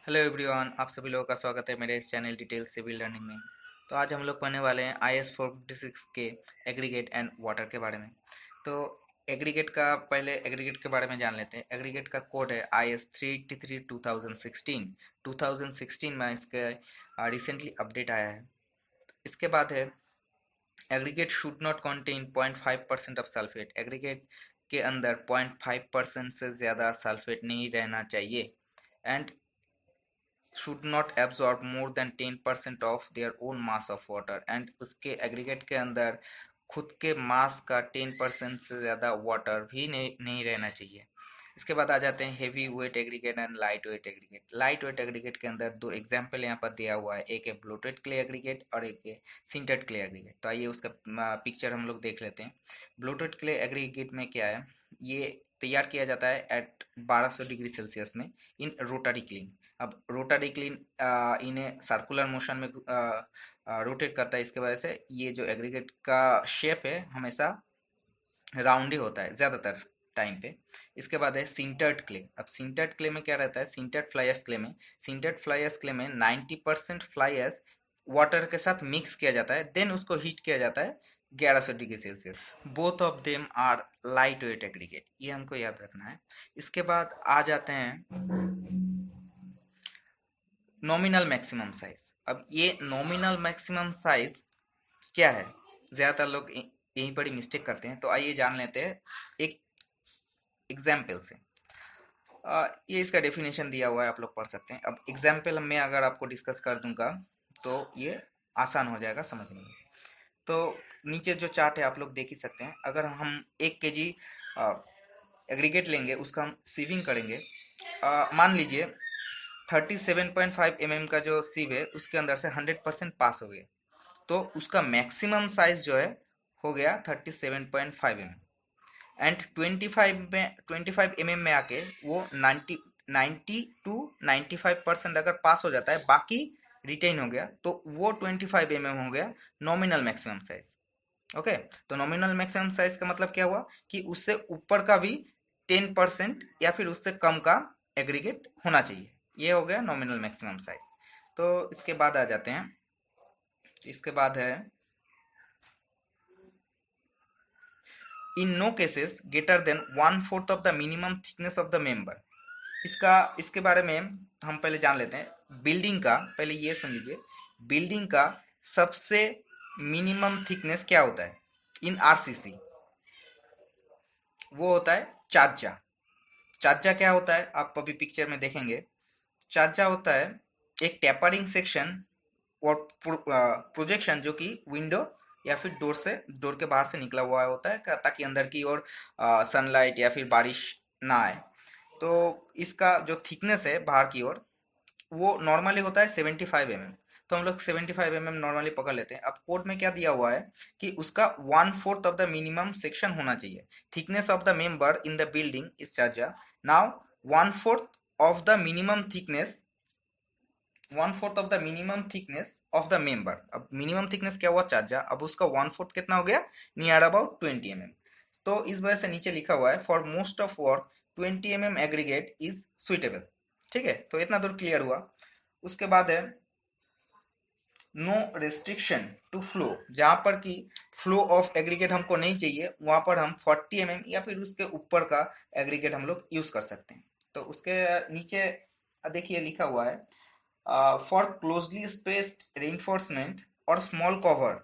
Hello everyone, आप सभी लोगों का स्वागत है मेरे इस चैनल डिटेल सिविल लर्निंग में। तो आज हम लोग पढ़ने वाले हैं IS 456 के एग्रीगेट एंड वाटर के बारे में। तो पहले एग्रीगेट के बारे में जान लेते हैं। एग्रीगेट का कोड है IS 383 2016। 2016 में इसके रिसेंटली अपडेट आया है। इसके बाद है aggregate should not contain 0.5% of sulphate. Aggregate के अंदर 0.5% से ज़्यादा सल्फेट नहीं रहना चाहिए and should not absorb more than 10% of their own mass of water। And उसके एग्रीगेट के अंदर खुद के मास का 10% से ज़्यादा वाटर भी नहीं रहना चाहिए। इसके बाद आ जाते हैं heavy weight aggregate and light weight aggregate. Light weight aggregate के अंदर दो एग्जाम्पल यहाँ पर दिया हुआ है, एक है ब्लोटेड क्ले एग्रीगेट और एक है सिंटेड क्ले एग्रीगेट। तो आइए उसका पिक्चर हम लोग देख लेते हैं। ब्लोटेड क्ले एग्रीगेट में क्या है, ये तैयार किया जाता है एट 1200 डिग्री सेल्सियस में इन रोटरी क्लीन। अब रोटरी क्लीन इन्हें सर्कुलर मोशन में रोटेट करता है, इसके वजह से ये जो एग्रीगेट का शेप है हमेशा राउंड ही होता है ज़्यादातर टाइम पे। इसके बाद है सिंटर्ड क्ले। अब सिंटर्ड क्ले में क्या रहता है, सिंटर्ड फ्लाई क्ले में 90% फ्लाई ऐश वाटर के साथ मिक्स किया जाता है, देन उसको हीट किया जाता है 1100 degree Celsius. Both of them are light weight aggregate, ये हमको याद रखना है। इसके बाद आ जाते हैं नॉमिनल मैक्सिमम साइज। अब ये नॉमिनल मैक्सिमम साइज क्या है, ज़्यादातर लोग यहीं पर ही मिस्टेक करते हैं। तो आइए जान लेते हैं एक एग्जाम्पल से। ये इसका डेफिनेशन दिया हुआ है, आप लोग पढ़ सकते हैं। अब एग्जाम्पल में अगर आपको डिस्कस कर दूंगा तो ये आसान हो जाएगा समझने में। तो नीचे जो चार्ट है आप लोग देख ही सकते हैं। अगर हम 1 kg एग्रीगेट लेंगे, उसका हम सीविंग करेंगे। मान लीजिए 37.5 mm का जो सीव है उसके अंदर से 100% पास हो गया, तो उसका मैक्सिमम साइज जो है हो गया 37.5 mm। एंड 25 mm में आके वो 90 टू 95% अगर पास हो जाता है, बाकी रिटेन हो गया, तो वो 25 mm हो गया नॉमिनल मैक्सिमम साइज। ओके, तो नॉमिनल मैक्सिमम साइज का मतलब क्या हुआ कि उससे ऊपर का भी 10% या फिर उससे कम का एग्रीगेट होना चाहिए। ये हो गया नॉमिनल मैक्सिमम साइज। तो इसके बाद आ जाते हैं, इसके बाद है in no cases greater than 1/4 of the minimum thickness of the member. इसके बारे में हम पहले जान लेते हैं। बिल्डिंग का पहले ये सुन लीजिए, बिल्डिंग का सबसे मिनिमम थिकनेस क्या होता है इन आरसीसी, वो होता है चाचा। चाचा क्या होता है आप अभी पिक्चर में देखेंगे। चाचा होता है एक टेपरिंग सेक्शन और प्रोजेक्शन जो कि विंडो या फिर डोर के बाहर से निकला हुआ होता है, ताकि अंदर की ओर सनलाइट या फिर बारिश ना आए। तो इसका जो थिकनेस है बाहर की ओर, वो नॉर्मली होता है 75 mm। तो हम लोग 75 mm नॉर्मली पकड़ लेते हैं। अब कोड में क्या दिया हुआ है कि उसका 1/4 ऑफ द मिनिमम सेक्शन होना चाहिए। Thickness of the member in the building is चार्जा। Now 1/4 of the minimum thickness, 1/4 of the minimum thickness of the member. अब मिनिमम थिकनेस क्या हुआ चार्जा, अब उसका 1/4 कितना हो गया, नियर अबाउट 20 mm। तो इस वजह से नीचे लिखा हुआ है for most of work 20 mm aggregate is suitable. ठीक है, तो इतना दूर क्लियर हुआ। उसके बाद है नो रेस्ट्रिक्शन टू फ्लो। जहां पर कि फ्लो ऑफ एग्रीगेट हमको नहीं चाहिए, वहां पर हम 40 mm या फिर उसके ऊपर का एग्रीगेट हम लोग यूज कर सकते हैं। तो उसके नीचे देखिए लिखा हुआ है फॉर क्लोजली स्पेस्ड रेइंफोर्समेंट और स्मॉल कवर।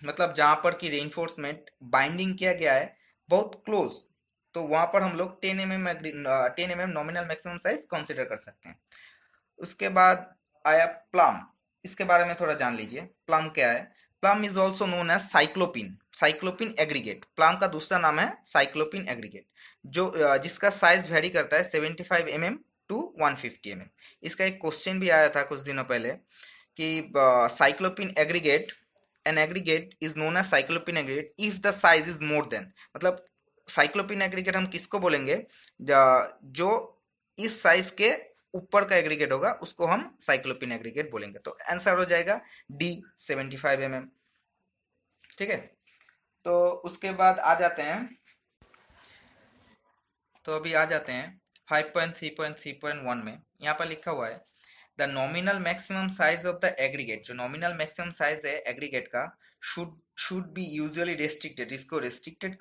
मतलब जहां पर कि रेइंफोर्समेंट बाइंडिंग किया गया है बहुत क्लोज, तो वहां पर हम लोग 10 mm nominal maximum size consider कर सकते हैं। उसके बाद आया प्लम। इसके बारे में थोड़ा जान लीजिए, प्लम क्या है। Plum is also known as cyclopean, cyclopean aggregate. Plum का दूसरा नाम है साइक्लोपिन एग्रीगेट, जो जिसका साइज वेरी करता है 75 mm टू 150 mm। इसका एक क्वेश्चन भी आया था कुछ दिनों पहले कि cyclopean aggregate, an aggregate is known as cyclopean aggregate if the size is more than. मतलब साइक्लोपिन एग्रीगेट हम किसको बोलेंगे, जो इस साइज के ऊपर का एग्रीगेट होगा उसको हम साइक्लोपिन एग्रीगेट बोलेंगे। तो आंसर हो जाएगा डी, 75 mm। ठीक है, तो उसके बाद आ जाते हैं, तो अभी आ जाते हैं 5.3.3.1 में यहाँ पर लिखा हुआ है the nominal maximum size of the aggregate, जो नॉमिनल मैक्सिमम साइज है एग्रीगेट का, should should be usually restricted, इसको रेस्ट्रिक्टेड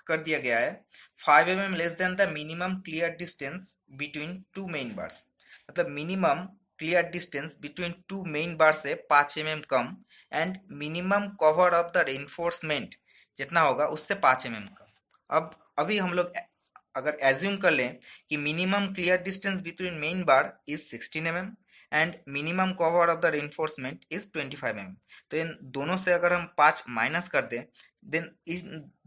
कर दिया गया है 5 mm less than the minimum clear distance between two main bars. मतलब minimum clear distance between two main bar से 5 mm कम, and minimum cover of the reinforcement जितना होगा उससे 5 mm कम। अब अभी हम लोग अगर एज्यूम कर लें कि minimum clear distance between main bar is 16 mm and minimum cover of the reinforcement is 25 mm, तो इन दोनों से अगर हम 5 माइनस कर दें, देन इस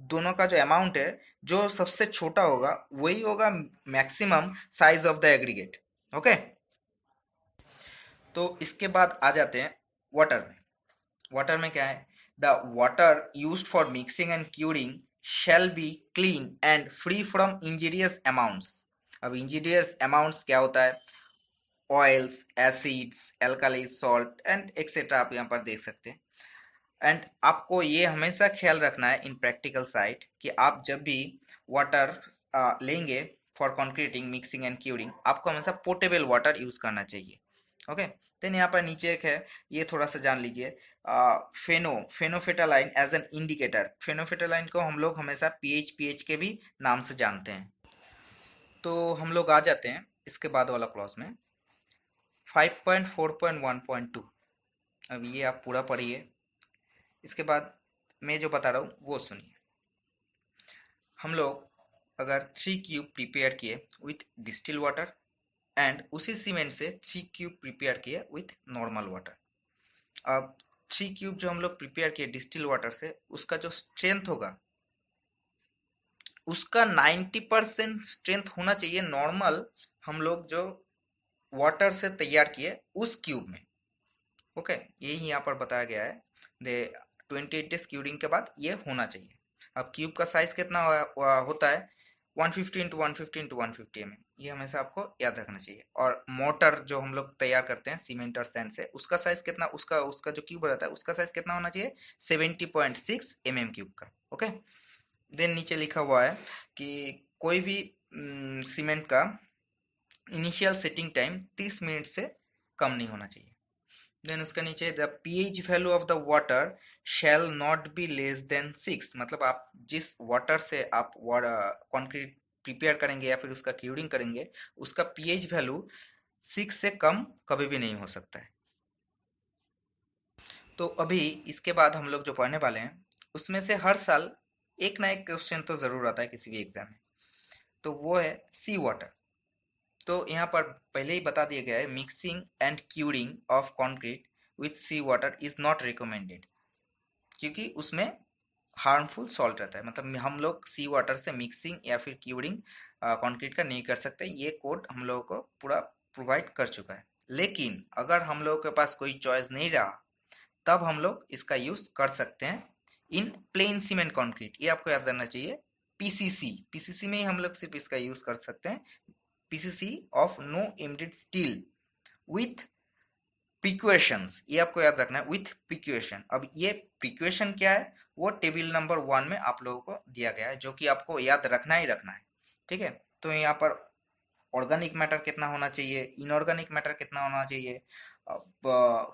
दोनों का जो अमाउंट है, जो सबसे छोटा होगा वही होगा maximum size of the aggregate. Okay, तो इसके बाद आ जाते हैं वाटर में। वाटर में क्या है, the water used for mixing and curing shall be clean and free from injurious amounts। अब injurious amounts क्या होता है, oils, acids, alkalis, salt and etcetera आप यहाँ पर देख सकते हैं। एंड आपको ये हमेशा ख्याल रखना है इन प्रैक्टिकल साइट कि आप जब भी वाटर लेंगे for concreting, mixing and curing, आपको हमेशा पोर्टेबल वाटर यूज करना चाहिए। ओके, देन यहाँ पर नीचे एक है, ये थोड़ा सा जान लीजिए, फेनोफेटालाइन एज एन इंडिकेटर। फेनोफेटालाइन को हम लोग हमेशा पीएच के भी नाम से जानते हैं। तो हम लोग आ जाते हैं इसके बाद वाला क्लॉज में 5.4.1.2। अब ये आप पूरा पढ़िए, इसके बाद मैं जो बता रहा हूँ वो सुनिए। हम लोग अगर 3 क्यूब प्रिपेयर किए विथ डिस्टिल वाटर एंड उसी सीमेंट से 3 क्यूब प्रिपेयर किए विथ नॉर्मल वाटर। अब 3 क्यूब जो हम लोग प्रिपेयर किए डिस्टिल वाटर से, उसका जो स्ट्रेंथ होगा उसका 90% स्ट्रेंथ होना चाहिए नॉर्मल हम लोग जो वाटर से तैयार किए उस क्यूब में। ओके, यही यहाँ पर बताया गया है, दे 28 डेज क्यूरिंग के बाद ये होना चाहिए। अब क्यूब का साइज कितना होता है, 150 इंटू 150 इंटू 150 mm, ये हमेशा आपको याद रखना चाहिए। और मोटर जो हम लोग तैयार करते हैं सीमेंट और सैंड से, उसका साइज कितना, उसका उसका जो क्यूब रहता है उसका साइज कितना होना चाहिए, 70.6 mm क्यूब का। ओके, देन नीचे लिखा हुआ है कि कोई भी सीमेंट का इनिशियल सेटिंग टाइम 30 मिनट से कम नहीं होना चाहिए। देन उसका नीचे the pH value of the water shall not be less than 6। मतलब आप जिस वाटर से आप कंक्रीट प्रिपेयर करेंगे या फिर उसका क्यूरिंग करेंगे, उसका पीएच वैल्यू 6 से कम कभी भी नहीं हो सकता है। तो अभी इसके बाद हम लोग जो पढ़ने वाले हैं उसमें से हर साल एक ना एक क्वेश्चन तो जरूर आता है किसी भी एग्जाम में, तो वो है सी वाटर। तो यहाँ पर पहले ही बता दिया गया है, mixing and curing of concrete with sea water is not recommended, क्योंकि उसमें हार्मफुल सॉल्ट रहता है। मतलब हम लोग सी वाटर से मिक्सिंग या फिर क्यूरिंग कंक्रीट का नहीं कर सकते, ये कोड हम लोगों को पूरा प्रोवाइड कर चुका है। लेकिन अगर हम लोगों के पास कोई चॉइस नहीं रहा, तब हम लोग इसका यूज कर सकते हैं इन प्लेन सीमेंट कंक्रीट। ये आपको याद रखना चाहिए, पीसीसी में ही हम लोग सिर्फ इसका यूज कर सकते हैं, PCC of no embedded steel with precautions. ये आपको याद रखना है, विथ प्रिक्वेशन। अब ये प्रिक्वेशन क्या है, वो टेबल नंबर 1 में आप लोगों को दिया गया है, जो कि आपको याद रखना ही रखना है। ठीक है, तो यहाँ पर ऑर्गेनिक मैटर कितना होना चाहिए, इनऑर्गेनिक मैटर कितना होना चाहिए,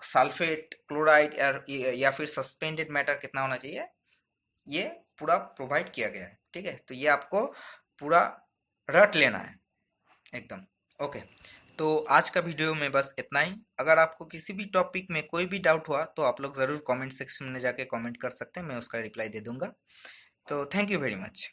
सल्फेट, क्लोराइड या फिर सस्पेंडेड मैटर कितना होना चाहिए, ये पूरा प्रोवाइड किया गया है। ठीक है, तो ये आपको पूरा रट लेना है एकदम। ओके, तो आज का वीडियो में बस इतना ही। अगर आपको किसी भी टॉपिक में कोई भी डाउट हुआ तो आप लोग ज़रूर कमेंट सेक्शन में जाके कमेंट कर सकते हैं, मैं उसका रिप्लाई दे दूंगा। तो थैंक यू वेरी मच।